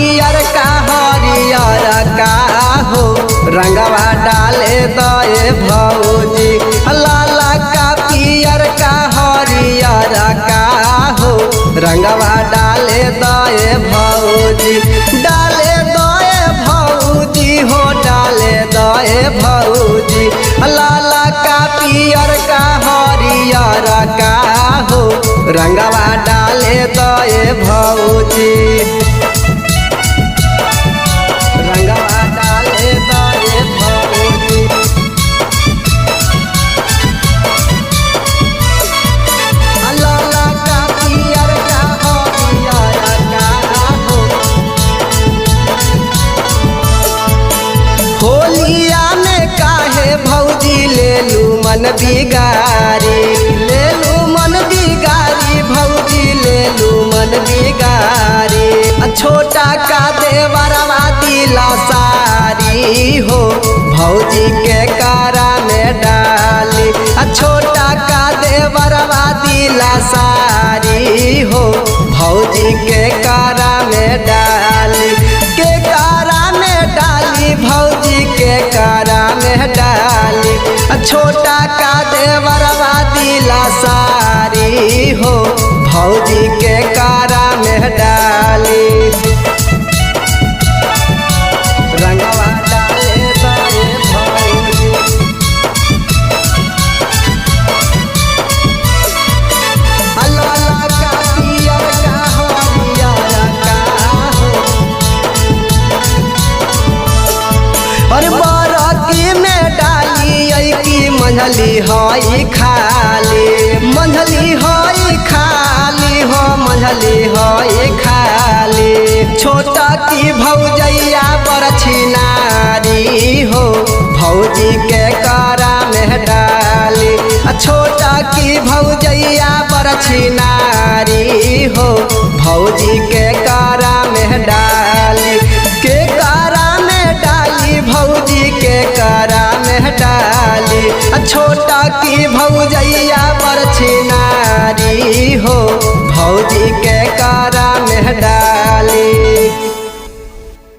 पियर का हरियर का हो रंगवा डाले दए भौजी। लाला का पियर का हरियर का हो रंगवा डाले दए भौजी। डाले दए भौजी हो डाले दए भौजी। लाला का पियर का हरियर का हो रंगवा डाले दए भौजी। रंगवा डाले दए भौजी। लाला का पियर का हरियर का हो। होलिया में काहे भौजी ले लू मन बिगारी। ले लू मन बिगारी भौजी ले लू मन बिगारी। छोटा का देवरवा दिला सारी हो भौजी के कारा में डाली। छोटा का देवरवा दिला सारी हो भौजी के कारा में डाली। के कारा में डाली भौजी के कारा में डाली। छोटा का देवरवा दिला सारी हो भौजी के कारा में डाली। रंगवा डाले दए भौजी। लाला का पियर का हरियर का हो। और बरकी में डाली की मंझली हई खाली। मंझली हई खाली हो मंझली हई खाली। छोटा की भौजैया बरछी नारी हो भौजी के कारा में डाली। छोटा की भौजैया बरछी नारी हो भौजी के कारा में डाली। के कारा में डाली भौजी के कारा में डाली। छोटा की भौजैया बरछी नारी हो भौजी के कारा में डाली।